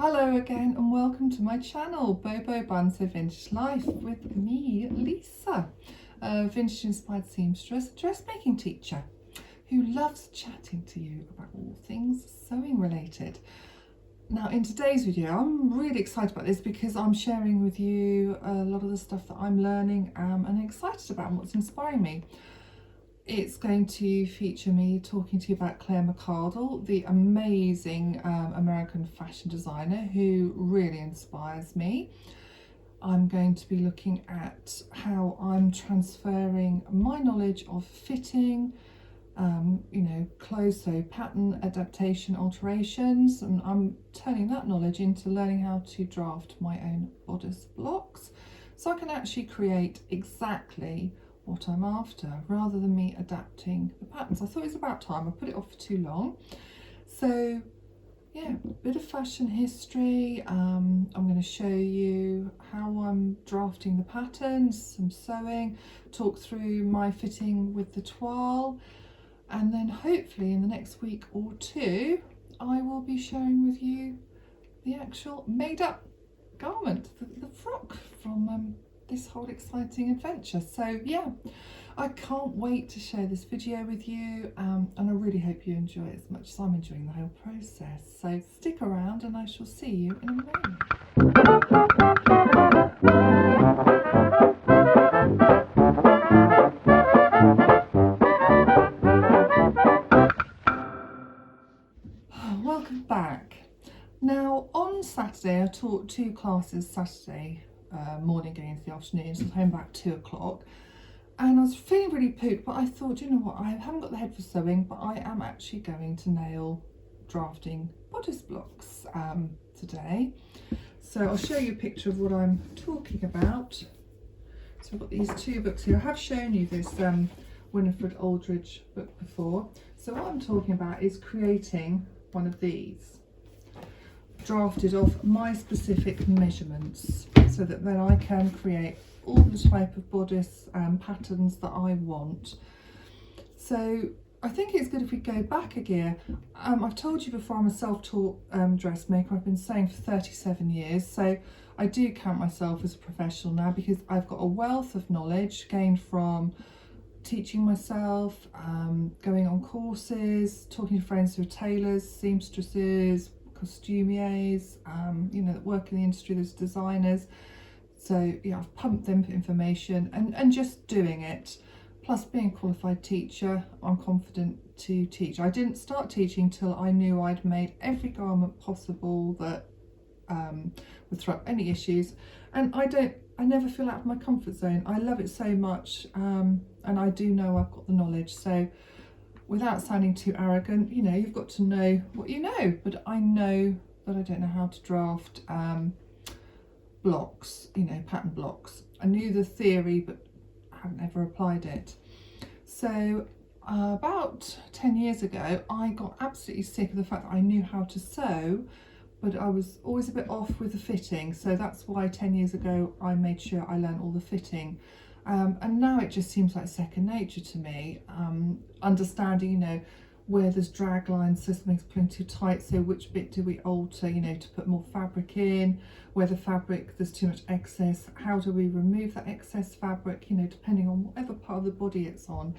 Hello again and welcome to my channel, Bobo Banter Vintage Life, with me, Lisa, a vintage inspired seamstress, dressmaking teacher who loves chatting to you about all things sewing related. Now in today's video I'm really excited about this because I'm sharing with you a lot of the stuff that I'm learning and excited about and what's inspiring me. It's going to feature me talking to you about Claire McCardell, the amazing American fashion designer who really inspires me. I'm going to be looking at how I'm transferring my knowledge of fitting, clothes, so pattern, adaptation, alterations, and I'm turning that knowledge into learning how to draft my own bodice blocks so I can actually create exactly what I'm after rather than me adapting the patterns. I thought it was about time. I put it off for too long. So yeah, a bit of fashion history. I'm going to show you how I'm drafting the patterns, some sewing, talk through my fitting with the toile, and then hopefully in the next week or two I will be sharing with you the actual made up garment, the frock from this whole exciting adventure. So yeah, I can't wait to share this video with you, and I really hope you enjoy it as much as I'm enjoying the whole process. So stick around and I shall see you in a moment. Welcome back. Now on Saturday I taught two classes Saturday morning going into the afternoon, so I was home about 2 o'clock, and I was feeling really pooped, but I thought, you know what, I haven't got the head for sewing, but I am actually going to nail drafting bodice blocks today. So I'll show you a picture of what I'm talking about. So I've got these two books here. I have shown you this Winifred Aldrich book before. So what I'm talking about is creating one of these, drafted off my specific measurements, so that then I can create all the type of bodice patterns that I want. So I think it's good if we go back a gear. I've told you before, I'm a self-taught dressmaker. I've been sewing for 37 years, so I do count myself as a professional now because I've got a wealth of knowledge gained from teaching myself, going on courses, talking to friends who are tailors, seamstresses, costumiers, that work in the industry, there's designers. So yeah, I've pumped them for information and just doing it. Plus being a qualified teacher, I'm confident to teach. I didn't start teaching till I knew I'd made every garment possible that would throw up any issues, and I never feel out of my comfort zone. I love it so much, and I do know I've got the knowledge. So without sounding too arrogant, you've got to know what you know, but I know that I don't know how to draft blocks, pattern blocks. I knew the theory, but I haven't ever applied it. So about 10 years ago, I got absolutely sick of the fact that I knew how to sew, but I was always a bit off with the fitting. So that's why 10 years ago I made sure I learned all the fitting. And now it just seems like second nature to me, understanding, where there's drag lines, so something's pulling too tight, so which bit do we alter, to put more fabric in, where the fabric, there's too much excess, how do we remove that excess fabric, depending on whatever part of the body it's on.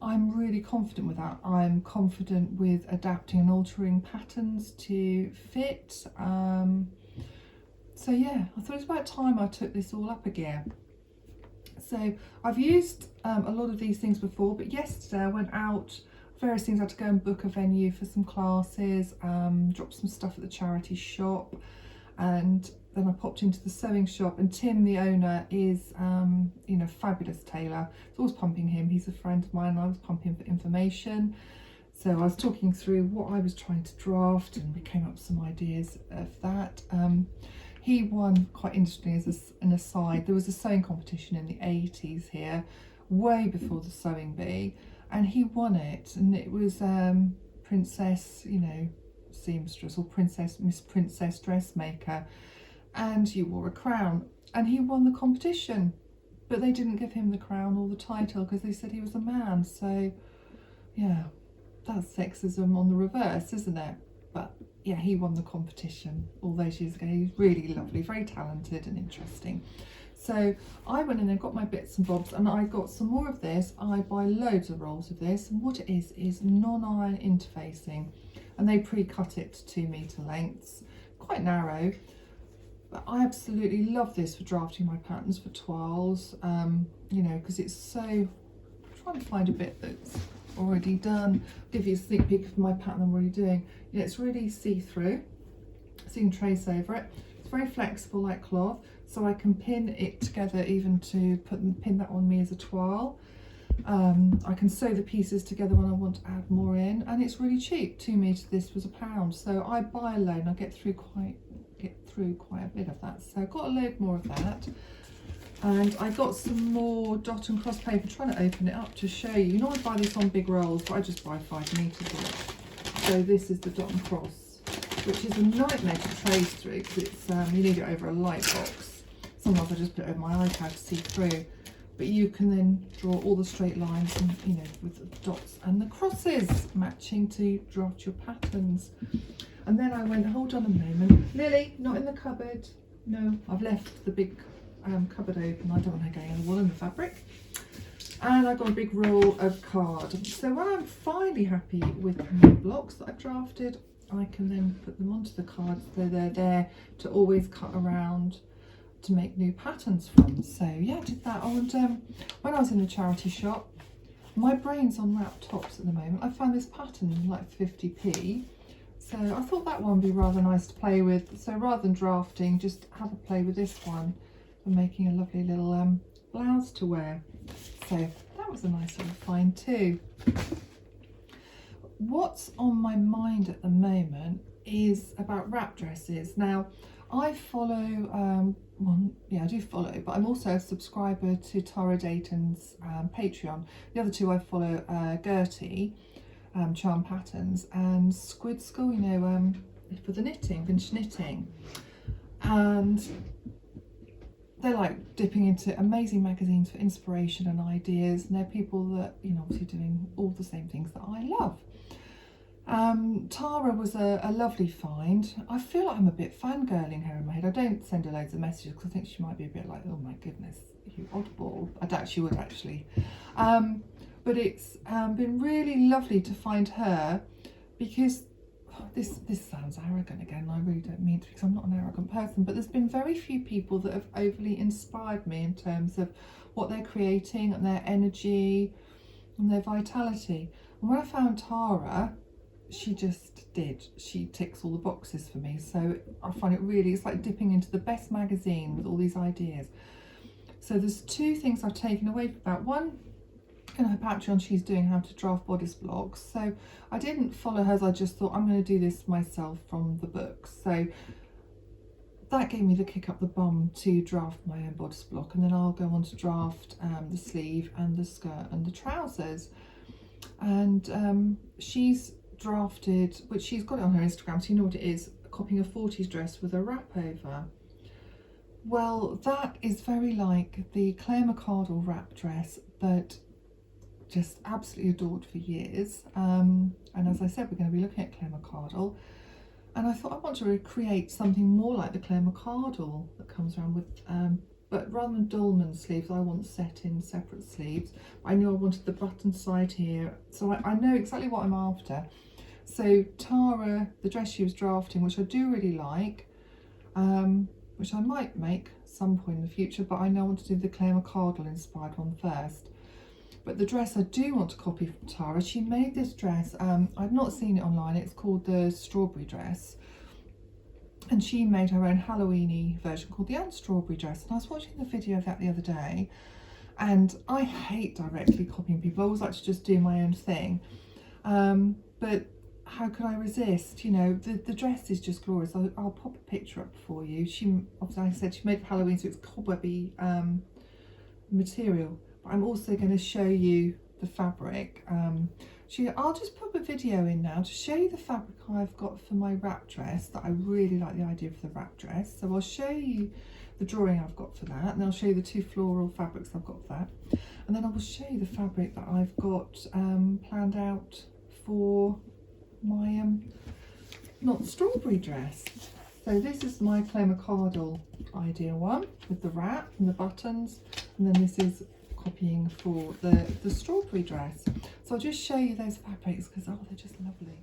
I'm really confident with that. I'm confident with adapting and altering patterns to fit. So yeah, I thought it was about time I took this all up again. So I've used a lot of these things before, but yesterday I went out, various things. I had to go and book a venue for some classes, drop some stuff at the charity shop, and then I popped into the sewing shop, and Tim, the owner, is fabulous tailor. It's always pumping him. He's a friend of mine, and I was pumping him for information. So I was talking through what I was trying to draft, and we came up with some ideas of that. He won, quite interestingly, as an aside, there was a sewing competition in the 80s here, way before the sewing bee, and he won it, and it was Princess, seamstress, or Miss Princess dressmaker, and you wore a crown, and he won the competition, but they didn't give him the crown or the title because they said he was a man. So yeah, that's sexism on the reverse, isn't it? But yeah, he won the competition all those years ago. He's really lovely, very talented and interesting. So I went in and got my bits and bobs, and I got some more of this. I buy loads of rolls of this, and what it is non-iron interfacing, and they pre-cut it to 2 metre lengths, quite narrow. But I absolutely love this for drafting my patterns for toiles, you know, because it's so, I'm trying to find a bit that's already done. I'll give you a sneak peek of my pattern I'm already doing. Yeah, it's really see-through, so you can trace over it. It's very flexible like cloth, so I can pin it together even to pin that on me as a toile. I can sew the pieces together when I want to add more in, and it's really cheap. 2 metres, this was £1, so I buy a load and I get through quite a bit of that. So I got a load more of that, and I got some more dot and cross paper, trying to open it up to show you. You know, I buy this on big rolls, but I just buy 5 metres of it. So this is the dot and cross, which is a nightmare to trace through because it's you need it over a light box. Sometimes I just put it over my iPad to see through, but you can then draw all the straight lines and, you know, with the dots and the crosses matching to draft your patterns. And then I went, hold on a moment, Lily, not in the cupboard. No, I've left the big cupboard open. I don't want her getting in the wool and the fabric. And I got a big roll of card. So when I'm finally happy with my blocks that I've drafted, I can then put them onto the cards so they're there to always cut around to make new patterns from. So yeah, I did that. Oh, and when I was in the charity shop, my brain's on wrapped tops at the moment. I found this pattern like 50p. So I thought that one would be rather nice to play with. So rather than drafting, just have a play with this one for making a lovely little blouse to wear. So that was a nice little find too. What's on my mind at the moment is about wrap dresses. Now, I follow, well, yeah, I do follow, but I'm also a subscriber to Tara Dayton's Patreon. The other two I follow, Gertie, Charm Patterns, and Squid School, you know, for the knitting, vintage knitting. And they're like dipping into amazing magazines for inspiration and ideas, and they're people that, you know, obviously doing all the same things that I love. Tara was a lovely find. I feel like I'm a bit fangirling her in my head. I don't send her loads of messages because I think she might be a bit like, oh my goodness, you oddball. I doubt she would actually. But it's been really lovely to find her, because this sounds arrogant again. I really don't mean to, because I'm not an arrogant person, but there's been very few people that have overly inspired me in terms of what they're creating and their energy and their vitality. And when I found Tara, she just did. She ticks all the boxes for me. So I find it really, it's like dipping into the best magazine with all these ideas. So there's 2 things I've taken away from that. One, in her Patreon, she's doing how to draft bodice blocks. So I didn't follow hers. I just thought I'm going to do this myself from the book. So that gave me the kick up the bum to draft my own bodice block, and then I'll go on to draft the sleeve and the skirt and the trousers. And she's drafted, which she's got it on her Instagram, so you know what it is, copying a 40s dress with a wrap over. Well, that is very like the Claire McCardell wrap dress, but just absolutely adored for years. And as I said, we're going to be looking at Claire McCardell, and I thought I want to recreate something more like the Claire McCardell that comes around with but rather than dolman sleeves, I want set in separate sleeves. I knew I wanted the button side here, so I know exactly what I'm after. So Tara, the dress she was drafting, which I do really like, which I might make some point in the future, but I know I want to do the Claire McCardell inspired one first. But the dress I do want to copy from Tara, she made this dress, I've not seen it online, it's called the strawberry dress. And she made her own Halloween-y version called the Strawberry dress. And I was watching the video of that the other day, and I hate directly copying people. I always like to just do my own thing. But how could I resist? You know, the dress is just glorious. I'll pop a picture up for you. She, obviously, like I said, she made it for Halloween, so it's cobwebby material. But I'm also going to show you the fabric. I'll just put a video in now to show you the fabric I've got for my wrap dress, that I really like the idea for the wrap dress. So I'll show you the drawing I've got for that, and then I'll show you the 2 floral fabrics I've got for that. And then I will show you the fabric that I've got planned out for my not the strawberry dress. So this is my Claire McCardell idea one with the wrap and the buttons, and then this is copying for the strawberry dress. So I'll just show you those fabrics because oh, they're just lovely.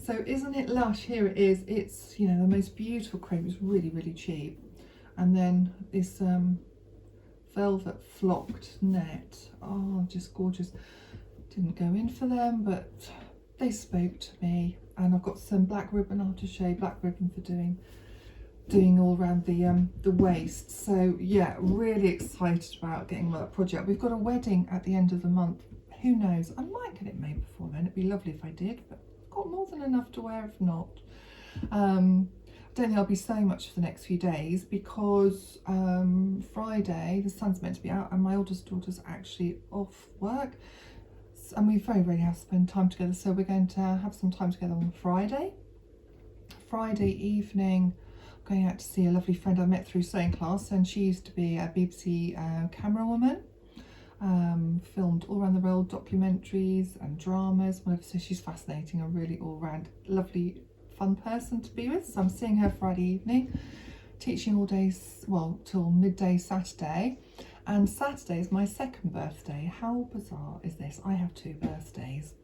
So isn't it lush? Here it is. It's, you know, the most beautiful crepe. It's really, really cheap. And then this velvet flocked net. Oh, just gorgeous. Didn't go in for them, but they spoke to me. And I've got some black ribbon. I'll just show you black ribbon for doing all around the waist. So yeah, really excited about getting that project. We've got a wedding at the end of the month. Who knows? I might get it made before then. It'd be lovely if I did, but got more than enough to wear if not. I don't think I'll be sewing much for the next few days because Friday the sun's meant to be out and my oldest daughter's actually off work, and we very rarely have to spend time together, so we're going to have some time together on Friday evening. I'm going out to see a lovely friend I met through sewing class, and she used to be a BBC camera woman. Filmed all around the world, documentaries and dramas, whatever. So she's fascinating, a really all-round lovely fun person to be with. So I'm seeing her Friday evening, teaching all days, well, till midday Saturday. And Saturday is my second birthday. How bizarre is this? I have 2 birthdays.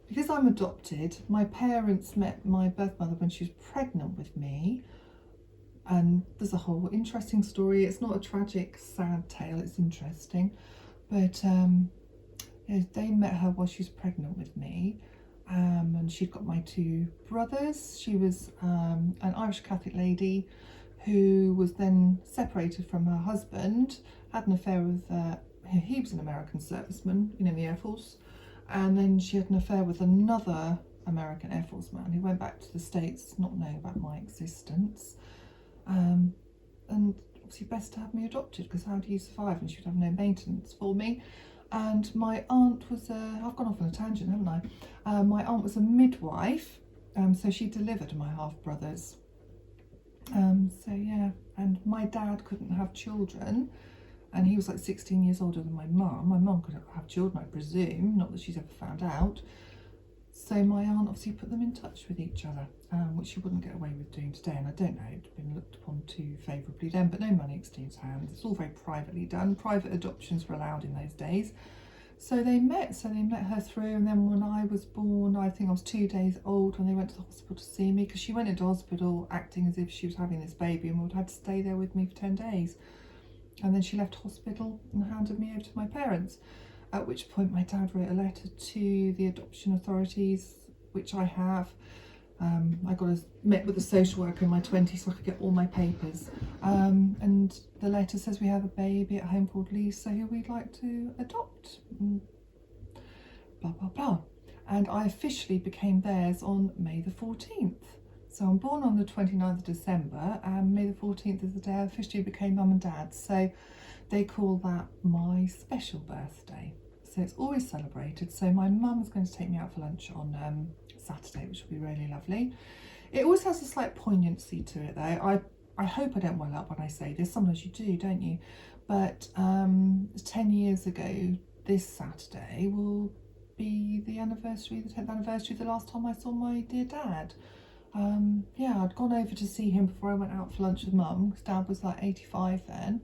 Because I'm adopted, my parents met my birth mother when she was pregnant with me. And there's a whole interesting story. It's not a tragic, sad tale, it's interesting. But yeah, they met her while she was pregnant with me, and she'd got my 2 brothers. She was an Irish Catholic lady who was then separated from her husband, had an affair with, he was an American serviceman, you know, in the Air Force, and then she had an affair with another American Air Force man who went back to the States, not knowing about my existence. And obviously best to have me adopted, because how do you survive? And she would have no maintenance for me. And my aunt was I've gone off on a tangent, haven't I? My aunt was a midwife, so she delivered my half brothers. So yeah, and my dad couldn't have children, and he was like 16 years older than my mum. My mum couldn't have children, I presume, not that she's ever found out. So my aunt obviously put them in touch with each other, which she wouldn't get away with doing today. And I don't know, it'd been looked upon too favourably then, but no money exchanged hands. It's all very privately done. Private adoptions were allowed in those days. So they met her through, and then when I was born, I think I was 2 days old when they went to the hospital to see me, because she went into hospital acting as if she was having this baby and would have to stay there with me for 10 days. And then she left hospital and handed me over to my parents. At which point my dad wrote a letter to the adoption authorities, which I have. I met with a social worker in my 20s so I could get all my papers. And the letter says we have a baby at home called Lisa who we'd like to adopt. Blah, blah, blah. And I officially became theirs on May the 14th. So I'm born on the 29th of December, and May the 14th is the day I officially became mum and dad. So they call that my special birthday. So it's always celebrated. So my mum's going to take me out for lunch on Saturday, which will be really lovely. It always has a slight poignancy to it though. I hope I don't well up when I say this. Sometimes you do, don't you? But 10 years ago, this Saturday will be the 10th anniversary of the last time I saw my dear dad. Yeah, I'd gone over to see him before I went out for lunch with mum, because dad was like 85 then.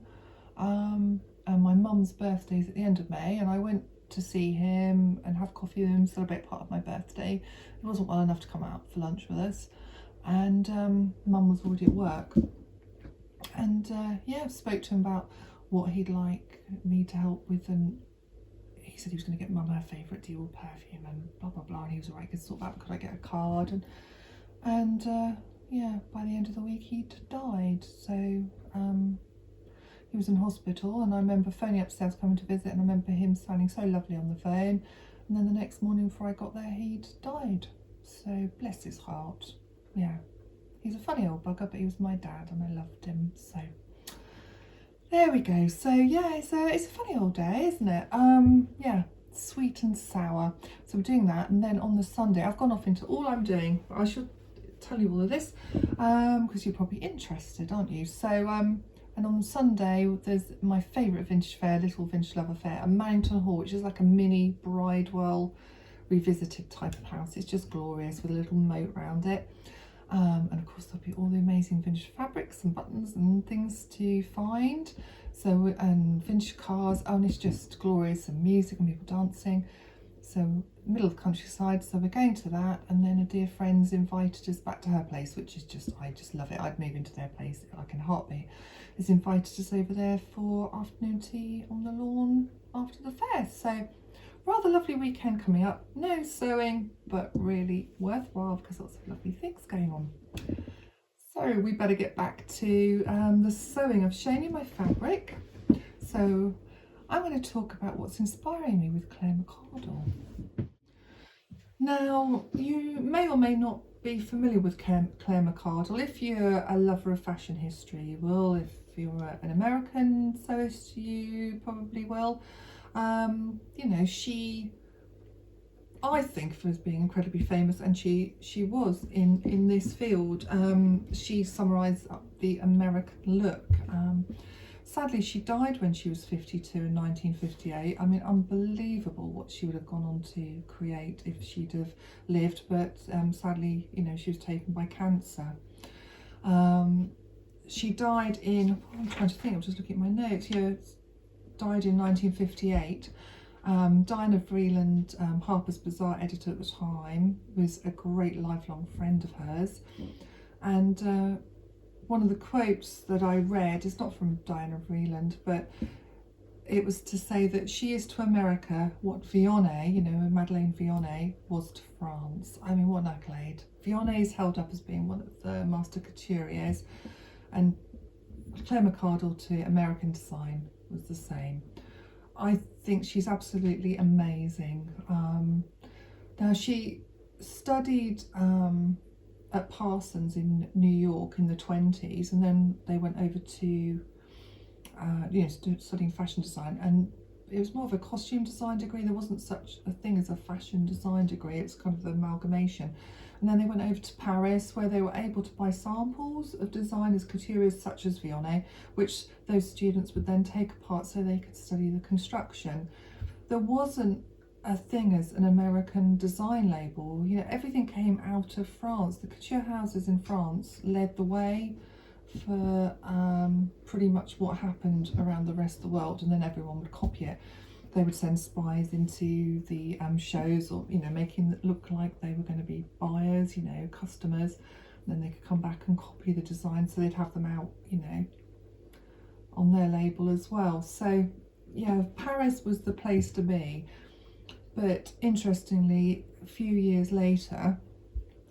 And my mum's birthday is at the end of May, and I went to see him and have coffee with him, celebrate part of my birthday. He wasn't well enough to come out for lunch with us, and mum was already at work. And yeah, spoke to him about what he'd like me to help with, and he said he was going to get mum her favourite Dior perfume and blah blah blah, and he was alright, could sort that, could I get a card, and yeah, by the end of the week he'd died. So he was in hospital, and I remember phoning upstairs coming to visit, and I remember him sounding so lovely on the phone, and then the next morning before I got there he'd died. So bless his heart. Yeah, he's a funny old bugger, but he was my dad and I loved him. So there we go. So yeah, it's a funny old day, isn't it? Yeah, sweet and sour. So we're doing that, and then on the Sunday I've gone off into all I'm doing. I should tell you all of this because you're probably interested, aren't you? So And on Sunday, there's my favourite vintage fair, Little Vintage Lover Fair, at Mountain Hall, which is like a mini Bridewell revisited type of house. It's just glorious with a little moat around it. And of course there'll be all the amazing vintage fabrics and buttons and things to find. So, and vintage cars, and it's just glorious, and music and people dancing. So middle of the countryside, so we're going to that, and then a dear friend's invited us back to her place, which is just, I just love it. I'd move into their place like in a heartbeat. Has invited us over there for afternoon tea on the lawn after the fair. So rather lovely weekend coming up. No sewing, but really worthwhile because lots of lovely things going on. So we better get back to the sewing. I've shown you my fabric. So I'm going to talk about what's inspiring me with Claire McCardell. Now, you may or may not be familiar with Claire McCardell. If you're a lover of fashion history, you will. If you're an American sewist, you probably will. You know, I think of her as being incredibly famous, and she was in this field. She summarised up the American look. Sadly, she died when she was 52 in 1958. I mean, unbelievable what she would have gone on to create if she'd have lived, but sadly, you know, she was taken by cancer. She died in, I'm trying to think, I'm just looking at my notes. Yeah, died in 1958. Diana Vreeland, Harper's Bazaar editor at the time, was a great lifelong friend of hers. And one of the quotes that I read is not from Diana Vreeland, but it was to say that she is to America what Vionnet, you know, Madeleine Vionnet, was to France. I mean, what an accolade. Vionnet is held up as being one of the master couturiers, and Claire McCardell to American design was the same. I think she's absolutely amazing. Now, she studied at Parsons in New York in the 20s, and then they went over to you know, studying fashion design, and it was more of a costume design degree. There wasn't such a thing as a fashion design degree. It's kind of the amalgamation. And then they went over to Paris, where they were able to buy samples of designers, couturiers such as Vionnet, which those students would then take apart so they could study the construction. There wasn't a thing as an American design label. You know, everything came out of France. The couture houses in France led the way for pretty much what happened around the rest of the world, and then everyone would copy it. They would send spies into the shows, or, you know, making it look like they were going to be buyers, you know, customers, and then they could come back and copy the design, so they'd have them out, you know, on their label as well. So yeah, Paris was the place to be. But interestingly, a few years later,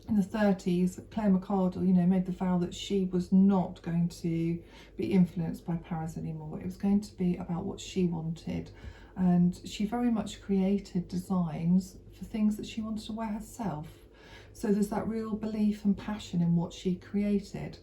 in the 30s, Claire McCardell, you know, made the vow that she was not going to be influenced by Paris anymore. It was going to be about what she wanted. And she very much created designs for things that she wanted to wear herself. So there's that real belief and passion in what she created.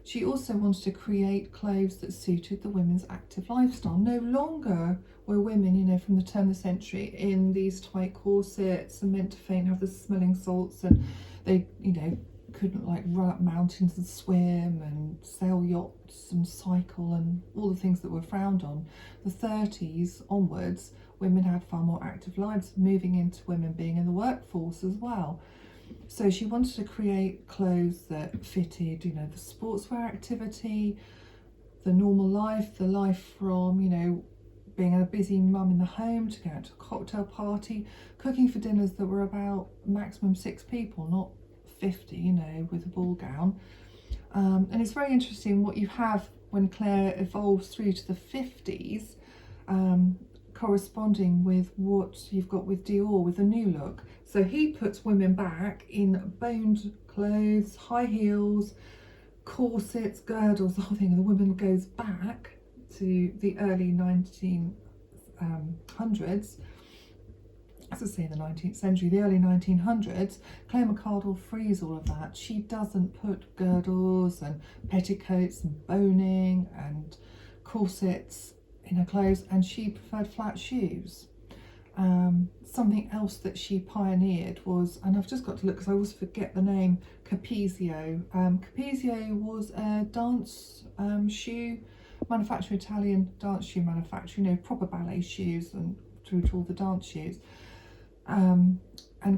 She also wanted to create clothes that suited the women's active lifestyle. No longer were women, you know, from the turn of the century in these tight corsets and meant to faint, have the smelling salts, and they, you know, couldn't like run up mountains and swim and sail yachts and cycle and all the things that were frowned on. The 30s onwards, women had far more active lives, moving into women being in the workforce as well. So she wanted to create clothes that fitted, you know, the sportswear activity, the normal life, the life from, you know, being a busy mum in the home to go out to a cocktail party, cooking for dinners that were about maximum 6 people, not 50, you know, with a ball gown. And it's very interesting what you have when Claire evolves through to the 50s, corresponding with what you've got with Dior with the new look. So he puts women back in boned clothes, high heels, corsets, girdles, the whole thing. And the woman goes back to the early 1900s, as I say, the 19th century, the early 1900s. Claire McCardell frees all of that. She doesn't put girdles and petticoats and boning and corsets in her clothes, and she preferred flat shoes. Something else that she pioneered was, and I've just got to look because I always forget the name, Capezio. Capezio was a dance shoe manufacturer, Italian dance shoe manufacturer, you know, proper ballet shoes and through to all the dance shoes. And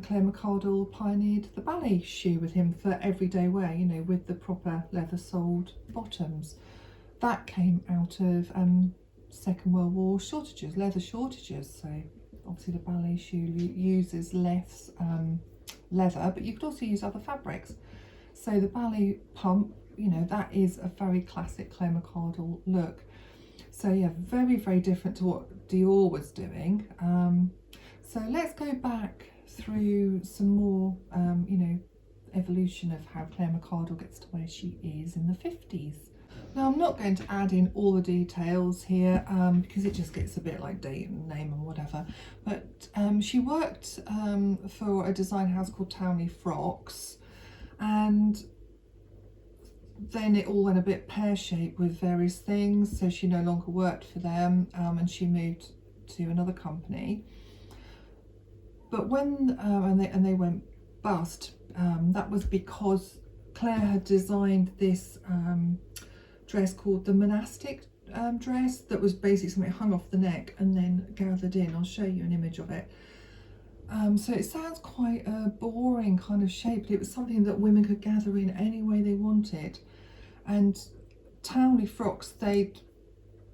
Claire McCardell pioneered the ballet shoe with him for everyday wear, you know, with the proper leather-soled bottoms. That came out of Second World War shortages, leather shortages. So obviously the ballet shoe uses less leather, but you could also use other fabrics. So the ballet pump, you know, that is a very classic Claire McCardell look. So yeah, very, very different to what Dior was doing. So let's go back through some more, you know, evolution of how Claire McCardell gets to where she is in the 50s. Now, I'm not going to add in all the details here because it just gets a bit like date and name and whatever. But she worked for a design house called Townley Frocks, and then it all went a bit pear-shaped with various things. So she no longer worked for them and she moved to another company. But when and they went bust, that was because Claire had designed this dress called the Monastic dress that was basically something hung off the neck and then gathered in. I'll show you an image of it. So it sounds quite a boring kind of shape, but it was something that women could gather in any way they wanted. And Townley Frocks, they'd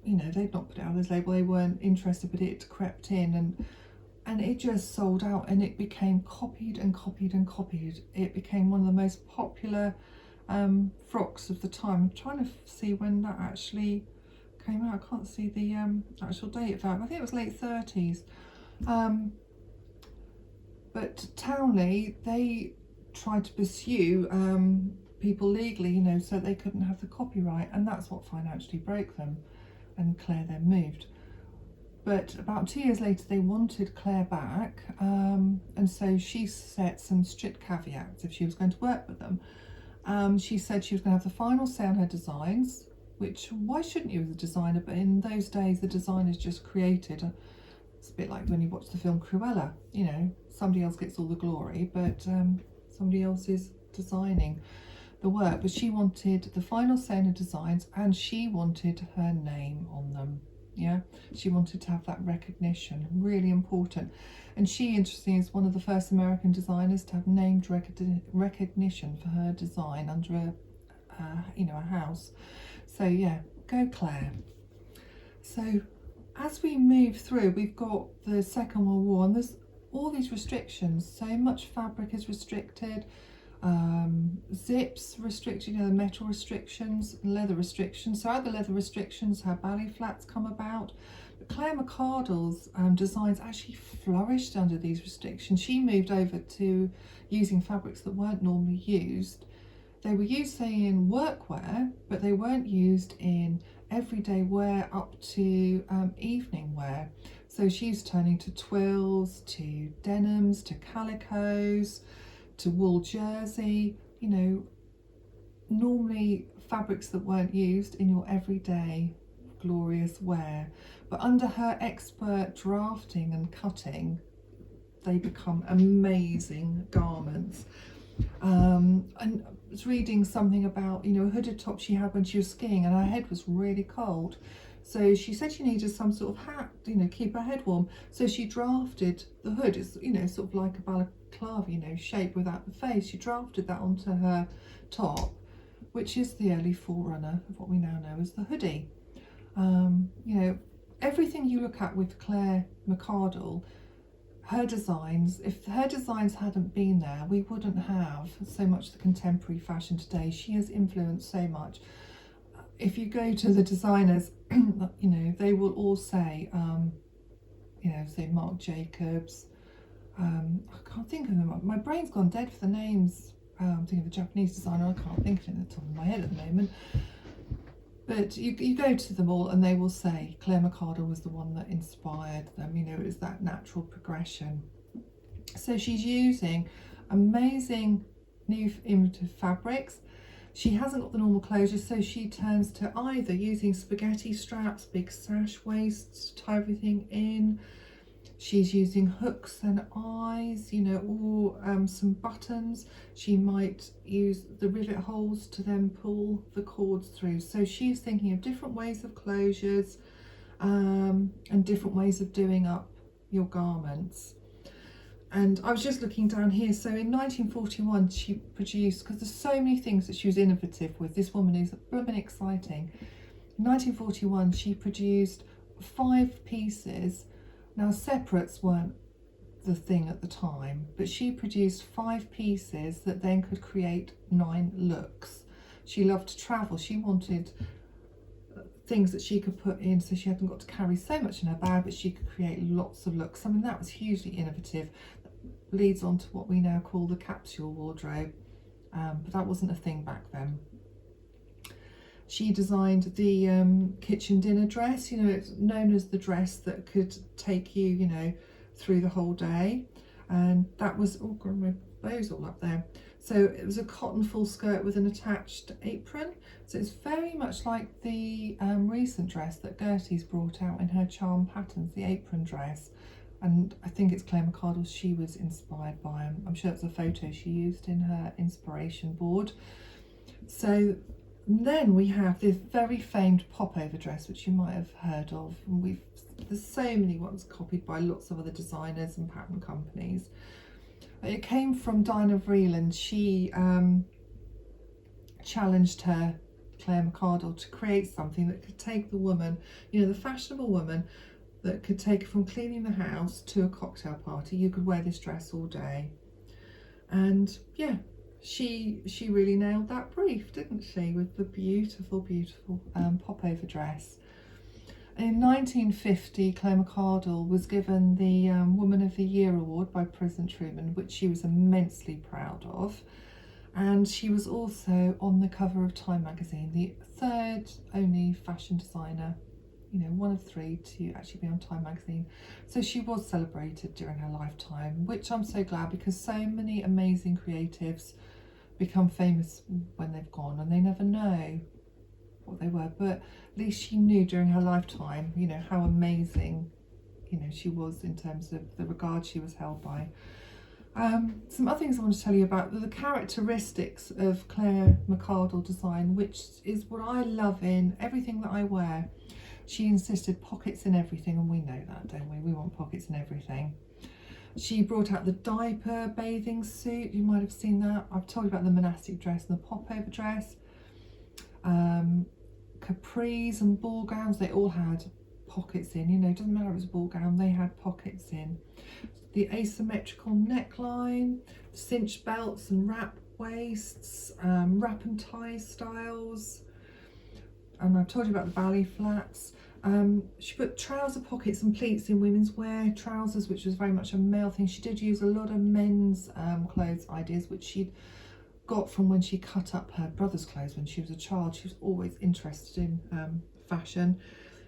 not put it out as label, they weren't interested, but it crept in and it just sold out, and it became copied and copied and copied. It became one of the most popular frocks of the time. I'm trying to see when that actually came out. I can't see the actual date of that. I think it was late 30s. But Townley, they tried to pursue people legally, you know, so they couldn't have the copyright, and that's what financially broke them, and Claire then moved. But about 2 years later, they wanted Claire back, and so she set some strict caveats if she was going to work with them. She said she was going to have the final say on her designs, which, why shouldn't you as a designer? But in those days, the designers just created. It's a bit like when you watch the film Cruella, you know, somebody else gets all the glory, but somebody else is designing the work. But she wanted the final say on her designs, and she wanted her name on them. Yeah, she wanted to have that recognition, really important. And she, interestingly, is one of the first American designers to have named recognition for her design under a house. So yeah, go Claire. So as we move through, we've got the Second World War, and there's all these restrictions. So much fabric is restricted, zips restricted, you know, the metal restrictions, leather restrictions. So out of the leather restrictions, her ballet flats come about. But Claire McCardell's designs actually flourished under these restrictions. She moved over to using fabrics that weren't normally used. They were used, say, in workwear, but they weren't used in everyday wear up to evening wear. So she's turning to twills, to denims, to calicos, to wool jersey, you know, normally fabrics that weren't used in your everyday glorious wear. But under her expert drafting and cutting, they become amazing garments. And I was reading something about, you know, a hooded top she had when she was skiing, and her head was really cold. So she said she needed some sort of hat, you know, keep her head warm. So she drafted the hood. It's, you know, sort of like a balaclava, you know, shape without the face. She drafted that onto her top, which is the early forerunner of what we now know as the hoodie. You know, everything you look at with Claire McCardell, her designs, if her designs hadn't been there, we wouldn't have so much the contemporary fashion today. She has influenced so much. If you go to the designers, you know, they will all say, you know, say Marc Jacobs. I can't think of them. My brain's gone dead for the names. I'm thinking of a Japanese designer. I can't think of it at the top of my head at the moment. But you go to them all and they will say Claire McCardell was the one that inspired them. You know, it was that natural progression. So she's using amazing new innovative fabrics. She hasn't got the normal closure, so she turns to either using spaghetti straps, big sash waists, tie everything in. She's using hooks and eyes, you know, or some buttons. She might use the rivet holes to then pull the cords through. So she's thinking of different ways of closures and different ways of doing up your garments. And I was just looking down here, so in 1941 she produced, because there's so many things that she was innovative with, this woman is blooming exciting. In 1941 she produced 5 pieces. Now separates weren't the thing at the time, but she produced 5 pieces that then could create 9 looks. She loved to travel. She wanted things that she could put in so she hadn't got to carry so much in her bag, but she could create lots of looks. I mean, that was hugely innovative. That leads on to what we now call the capsule wardrobe, but that wasn't a thing back then. She designed the kitchen dinner dress. You know, it's known as the dress that could take you, you know, through the whole day. And that was, oh god, my bow's all up there. So it was a cotton full skirt with an attached apron. So it's very much like the recent dress that Gertie's brought out in her charm patterns, the apron dress. And I think it's Claire McCardell she was inspired by. I'm sure it's a photo she used in her inspiration board. So then we have this very famed popover dress, which you might have heard of, and there's so many ones copied by lots of other designers and pattern companies. It came from Dinah Vreeland. She challenged her, Claire McCardell, to create something that could take the woman, you know, the fashionable woman, that could take her from cleaning the house to a cocktail party. You could wear this dress all day. And yeah, she really nailed that brief, didn't she, with the beautiful, beautiful popover dress. In 1950, Claire McCardell was given the Woman of the Year award by President Truman, which she was immensely proud of. And she was also on the cover of Time magazine, the 3rd only fashion designer, you know, one of 3 to actually be on Time magazine. So she was celebrated during her lifetime, which I'm so glad, because so many amazing creatives become famous when they've gone and they never know what they were, but at least she knew during her lifetime, you know, how amazing, you know, she was in terms of the regard she was held by. Some other things I want to tell you about the characteristics of Claire McCardell design, which is what I love in everything that I wear. She insisted pockets in everything, and we know that, don't we? We want pockets in everything. She brought out the diaper bathing suit. You might have seen that. I've told you about the monastic dress and the popover dress. Capris and ball gowns, they all had pockets in. You know, it doesn't matter if it was a ball gown, they had pockets in. The asymmetrical neckline, cinched belts and wrap waists, wrap and tie styles. And I've told you about the ballet flats. She put trouser pockets and pleats in women's wear, trousers, which was very much a male thing. She did use a lot of men's clothes ideas, which she'd got from when she cut up her brother's clothes when she was a child. She was always interested in fashion.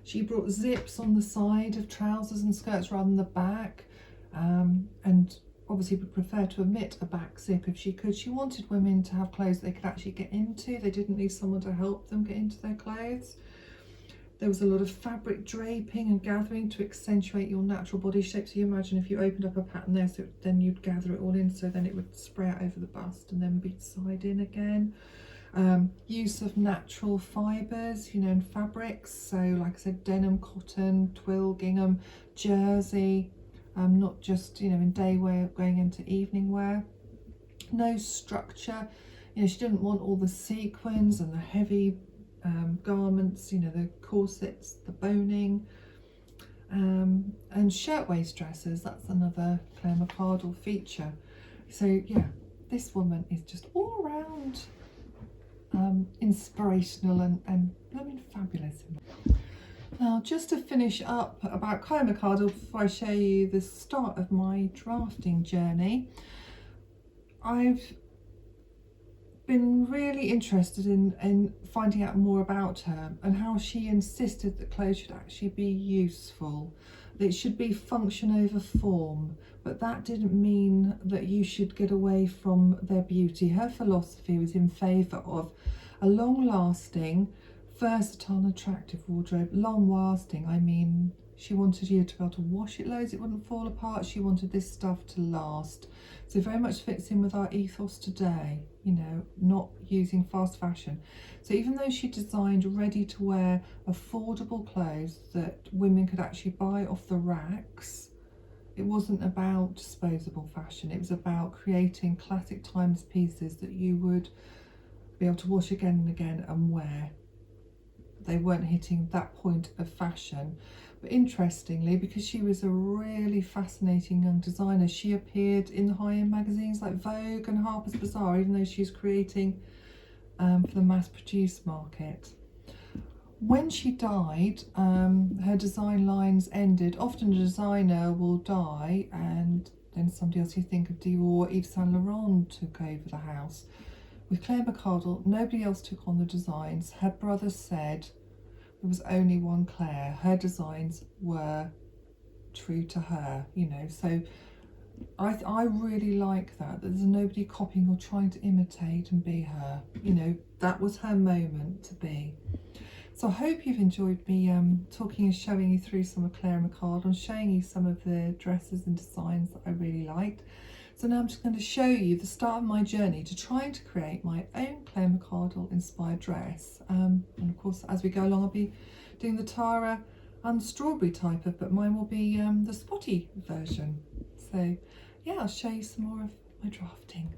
She brought zips on the side of trousers and skirts rather than the back, and obviously would prefer to omit a back zip if she could. She wanted women to have clothes they could actually get into. They didn't need someone to help them get into their clothes. There was a lot of fabric draping and gathering to accentuate your natural body shape. So you imagine if you opened up a pattern there, so then you'd gather it all in, so then it would spray out over the bust and then be side in again. Use of natural fibres, you know, and fabrics. So like I said, denim, cotton, twill, gingham, jersey, not just, you know, in day wear going into evening wear. No structure. You know, she didn't want all the sequins and the heavy garments, you know, the corsets, the boning, and shirtwaist dresses. That's another Claire McCardell feature. So yeah, this woman is just all around inspirational and I mean fabulous. Now, just to finish up about Claire McCardell before I show you the start of my drafting journey, I've been really interested in finding out more about her and how she insisted that clothes should actually be useful. That it should be function over form, but that didn't mean that you should get away from their beauty. Her philosophy was in favour of a long-lasting, versatile and attractive wardrobe. Long-lasting, I mean She wanted you to be able to wash it loads, it wouldn't fall apart. She wanted this stuff to last. So very much fits in with our ethos today, you know, not using fast fashion. So even though she designed ready to wear affordable clothes that women could actually buy off the racks, it wasn't about disposable fashion. It was about creating classic times pieces that you would be able to wash again and again and wear. They weren't hitting that point of fashion. But interestingly, because she was a really fascinating young designer, she appeared in the high-end magazines like Vogue and Harper's Bazaar, even though she was creating for the mass-produced market. When she died, her design lines ended. Often a designer will die and then somebody else, you think of Dior, Yves Saint Laurent took over the house. With Claire McCardell, nobody else took on the designs. Her brother said there was only one Claire. Her designs were true to her, you know. So I really like that there's nobody copying or trying to imitate and be her. You know, that was her moment to be. So I hope you've enjoyed me talking and showing you through some of Claire McCardell and showing you some of the dresses and designs that I really liked. So now I'm just going to show you the start of my journey to trying to create my own Claire McCardell inspired dress. And of course, as we go along, I'll be doing the Tara and strawberry type of, but mine will be the spotty version. So yeah, I'll show you some more of my drafting.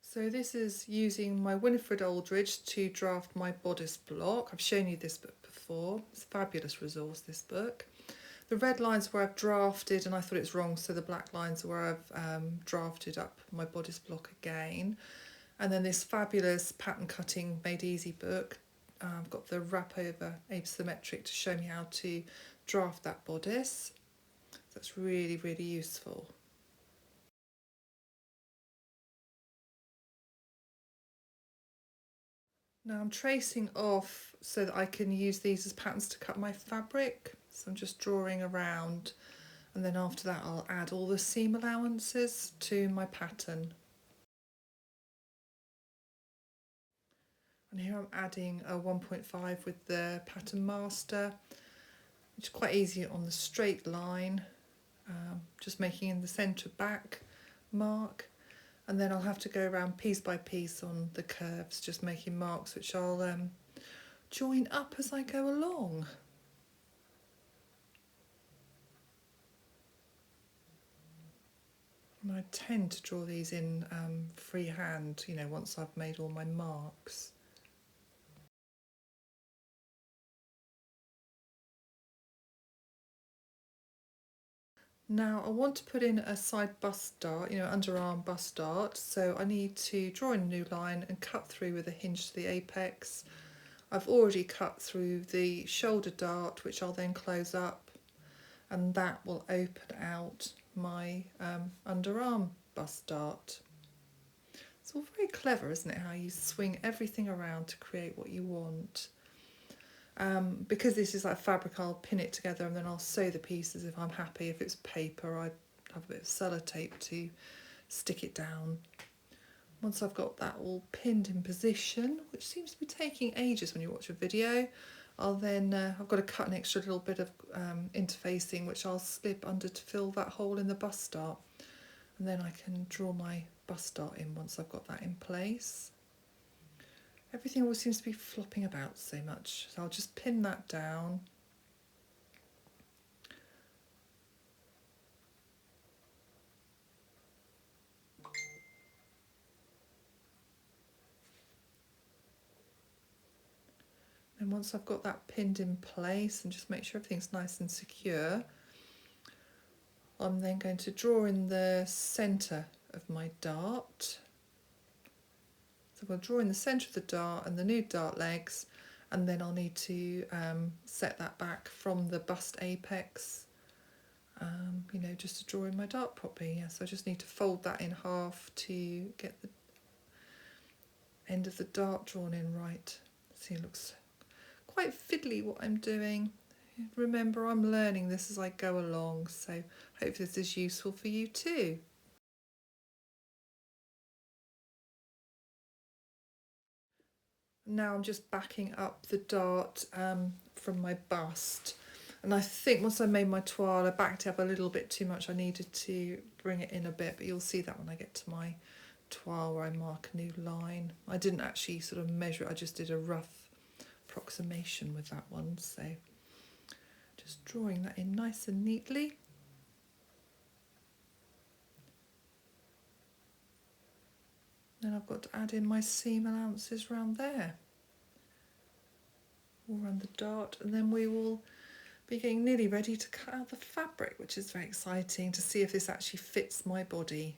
So this is using my Winifred Aldrich to draft my bodice block. I've shown you this book before. It's a fabulous resource, this book. The red lines where I've drafted and I thought it's wrong, so the black lines where I've drafted up my bodice block again. And then this fabulous pattern cutting made easy book. I've got the wrap over asymmetric to show me how to draft that bodice. That's really, really useful. Now I'm tracing off so that I can use these as patterns to cut my fabric. So I'm just drawing around, and then after that I'll add all the seam allowances to my pattern. And here I'm adding a 1.5 with the pattern master, which is quite easy on the straight line, just making in the centre back mark. And then I'll have to go around piece by piece on the curves, just making marks which I'll join up as I go along. And I tend to draw these in freehand, you know, once I've made all my marks. Now I want to put in a side bust dart, you know, underarm bust dart, so I need to draw in a new line and cut through with a hinge to the apex. I've already cut through the shoulder dart, which I'll then close up, and that will open out my underarm bust dart. It's all very clever, isn't it, how you swing everything around to create what you want. Because this is like fabric, I'll pin it together and then I'll sew the pieces if I'm happy. If it's paper, I'd have a bit of sellotape to stick it down. Once I've got that all pinned in position, which seems to be taking ages when you watch a video, I'll then, I've got to cut an extra little bit of interfacing which I'll slip under to fill that hole in the bust dart. And then I can draw my bust dart in once I've got that in place. Everything always seems to be flopping about so much, so I'll just pin that down. And once I've got that pinned in place and just make sure everything's nice and secure, I'm then going to draw in the centre of my dart. So we'll draw in the centre of the dart and the new dart legs, and then I'll need to set that back from the bust apex, you know, just to draw in my dart properly. Yeah, so I just need to fold that in half to get the end of the dart drawn in right. See, it looks quite fiddly what I'm doing. Remember, I'm learning this as I go along, so hope this is useful for you too. Now I'm just backing up the dart from my bust, And I think once I made my toile, I backed it up a little bit too much. I needed to bring it in a bit, but you'll see that when I get to my toile where I mark a new line. I didn't actually sort of measure it, I just did a rough approximation with that one. So just drawing that in nice and neatly. Then I've got to add in my seam allowances around there, all around the dart, and then we will be getting nearly ready to cut out the fabric, which is very exciting to see if this actually fits my body.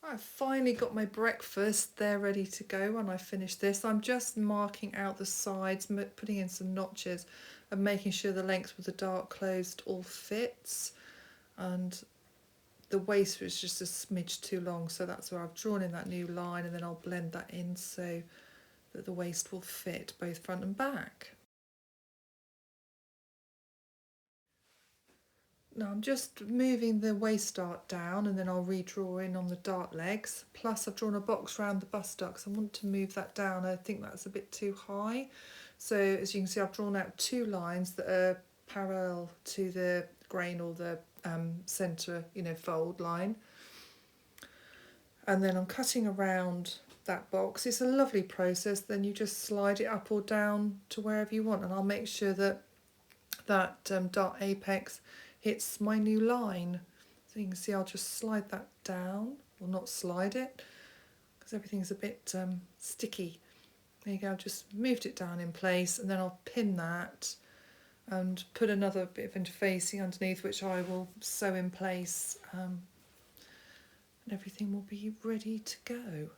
I've finally got my breakfast there ready to go when I finish this. I'm just marking out the sides, putting in some notches and making sure the length with the dart closed all fits, and the waist was just a smidge too long, so that's where I've drawn in that new line, and then I'll blend that in so that the waist will fit both front and back. Now I'm just moving the waist dart down, and then I'll redraw in on the dart legs. Plus I've drawn a box around the bust dart because I want to move that down. I think that's a bit too high. So as you can see, I've drawn out 2 lines that are parallel to the grain or the centre, fold line. And then I'm cutting around that box. It's a lovely process. Then you just slide it up or down to wherever you want, and I'll make sure that dart apex hits my new line. So you can see I'll just slide that down, or not slide it, because everything's a bit sticky. There you go, I've just moved it down in place, and then I'll pin that and put another bit of interfacing underneath, which I will sew in place, and everything will be ready to go.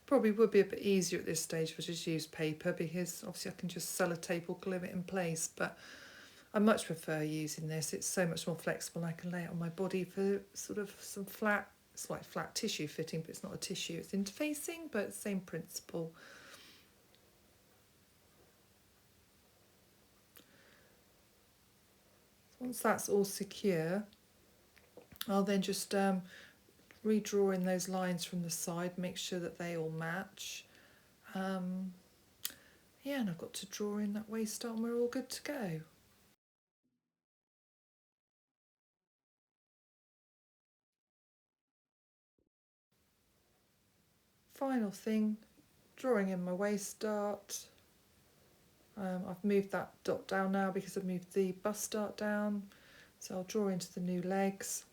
Probably would be a bit easier at this stage if I just use paper, because obviously I can just sellotape or glue it in place, but I much prefer using this. It's so much more flexible. I can lay it on my body for sort of some flat, it's like flat tissue fitting, but it's not a tissue, it's interfacing, but same principle. Once that's all secure, I'll then just redraw in those lines from the side, make sure that they all match. Yeah, and I've got to draw in that waist dart and we're all good to go. Final thing, drawing in my waist dart. I've moved that dot down now because I've moved the bust dart down, so I'll draw into the new legs.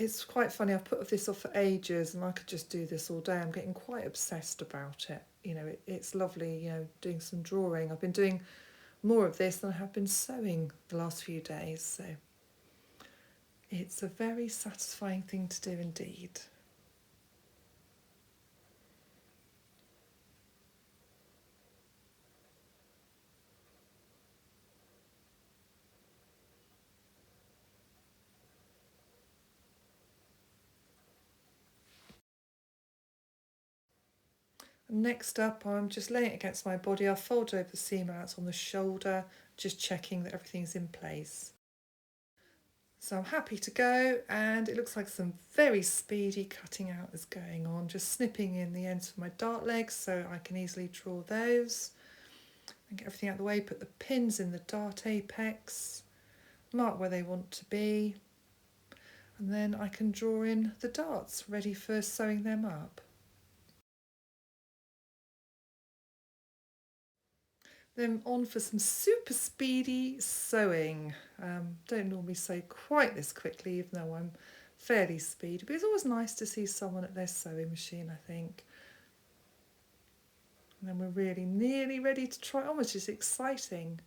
It's quite funny, I've put this off for ages and I could just do this all day. I'm getting quite obsessed about it. It's lovely, doing some drawing. I've been doing more of this than I have been sewing the last few days, so it's a very satisfying thing to do indeed. Next up, I'm just laying it against my body. I'll fold over the seam allowance on the shoulder, just checking that everything's in place. So I'm happy to go, and it looks like some very speedy cutting out is going on. Just snipping in the ends of my dart legs so I can easily draw those. And get everything out of the way, put the pins in the dart apex, mark where they want to be, and then I can draw in the darts ready for sewing them up. Then on for some super speedy sewing. Don't normally sew quite this quickly, even though I'm fairly speedy, but it's always nice to see someone at their sewing machine, I think. And then we're really nearly ready to try on, which is exciting.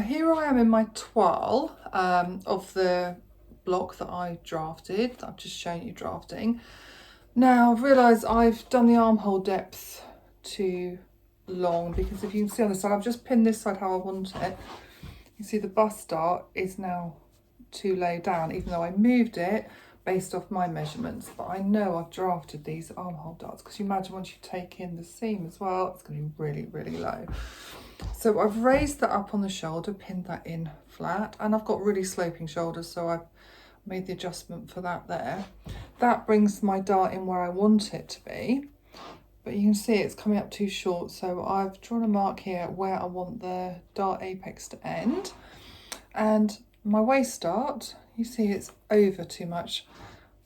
Here I am in my toile of the block that I drafted, that I've just shown you drafting. Now I've realised I've done the armhole depth too long, because if you can see on the side, I've just pinned this side how I want it. You see the bust dart is now too low down, even though I moved it, based off my measurements, but I know I've drafted these armhole darts, because you imagine once you take in the seam as well, it's going to be really, really low. So I've raised that up on the shoulder, pinned that in flat, and I've got really sloping shoulders, so I've made the adjustment for that there. That brings my dart in where I want it to be, but you can see it's coming up too short, so I've drawn a mark here where I want the dart apex to end. And my waist dart, you see it's over too much.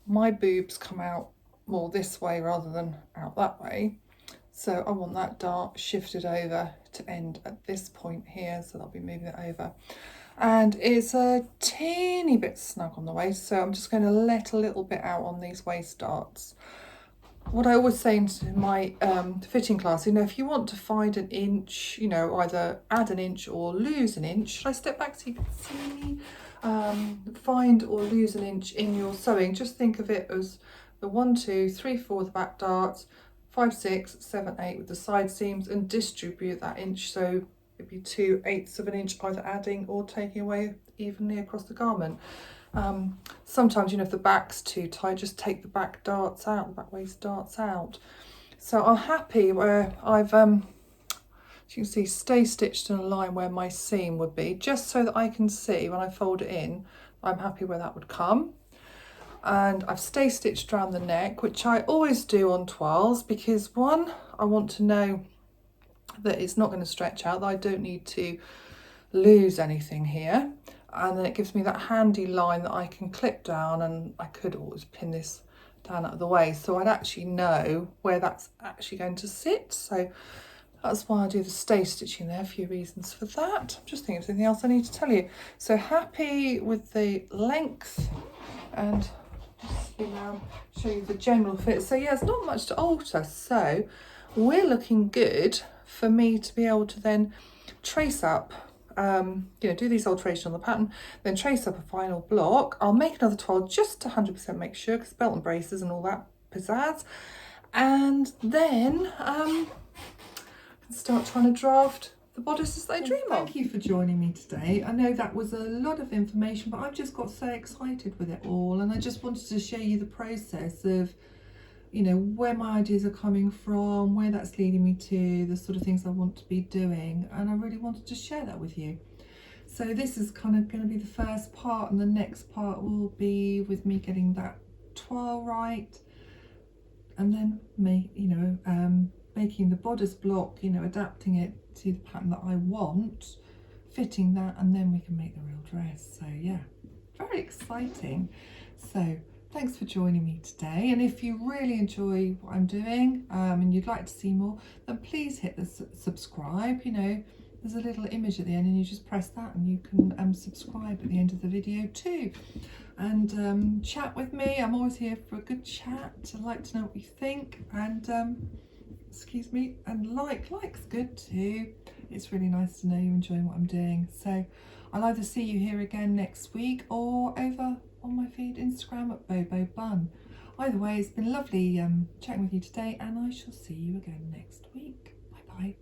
My boobs come out more this way rather than out that way. So I want that dart shifted over to end at this point here, so I'll be moving it over. And it's a teeny bit snug on the waist, so I'm just going to let a little bit out on these waist darts. What I always say to my fitting class, you know, if you want to find an inch, you know, either add an inch or lose an inch. Should I step back so you can see? Find or lose an inch in your sewing. Just think of it as the 1, 2, 3, 4 the back darts, 5, 6, 7, 8 with the side seams, and distribute that inch. So it'd be 2/8 of an inch, either adding or taking away evenly across the garment. Sometimes, you know, if the back's too tight, just take the back darts out, the back waist darts out. So I'm happy where I've, as you can see, stay stitched in a line where my seam would be, just so that I can see when I fold it in, I'm happy where that would come. And I've stay stitched around the neck, which I always do on toiles, because one, I want to know that it's not going to stretch out, that I don't need to lose anything here. And then it gives me that handy line that I can clip down, and I could always pin this down out of the way, so I'd actually know where that's actually going to sit. So that's why I do the stay stitching there. A few reasons for that. I'm just thinking of anything else I need to tell you. So happy with the length, and just now show you the general fit. So yeah, it's not much to alter, so we're looking good for me to be able to then trace up, you know, do these alterations on the pattern, then trace up a final block. I'll make another toile just to 100% make sure, because belt and braces and all that pizzazz, and then start trying to draft the bodices that I dream of. Thank you for joining me today. I know that was a lot of information, but I've just got so excited with it all, and I just wanted to show you the process of, you know, where my ideas are coming from, where that's leading me to, the sort of things I want to be doing, and I really wanted to share that with you. So this is kind of going to be the first part, and the next part will be with me getting that toile right, and then making the bodice block, you know, adapting it to the pattern that I want, fitting that, and then we can make the real dress. So yeah, very exciting. So thanks for joining me today, and if you really enjoy what I'm doing and you'd like to see more, then please hit the subscribe. You know, there's a little image at the end, and you just press that and you can subscribe at the end of the video too, and chat with me. I'm always here for a good chat. I'd like to know what you think, and excuse me, and like's good too. It's really nice to know you're enjoying what I'm doing. So I'll either see you here again next week or over on my feed Instagram at Bobo Bun. Either way, it's been lovely chatting with you today, and I shall see you again next week. Bye bye.